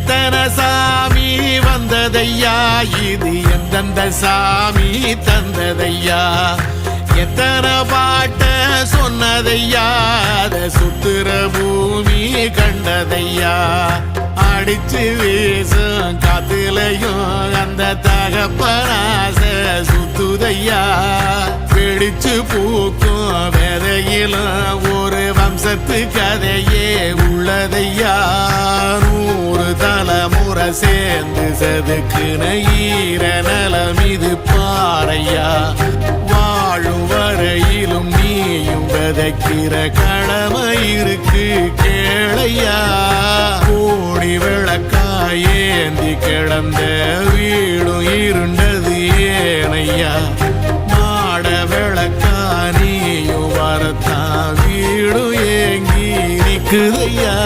எத்தனை சாமி வந்ததையா, இது எந்தெந்த சாமி தந்ததையா, எத்தனை பாட்ட சொன்னதையா, அத சுத்துற பூமி கண்டதையா, அடிச்சு வீசும் காத்துலையும் அந்த தகப்பனாச சுத்துதையா, பிடிச்சு பூக்கும் விதையிலும் ஒரு வம்சத்து கதையே உள்ளதையா, 100 தலைமுறை சேர்ந்து செதுக்குன ஈர நலம் இது பாறையா, வாழும் வரையிலும் நீயும் விதைக்கிற கடமை இருக்கு கேளையா, கோடி விளக்காயேந்தி கிடந்த வீடும் இருண்டது ஏனையா, மாட விளக்கா நீயும் வரத்தான் வீடும் ஏங்கி நிக்குதையா.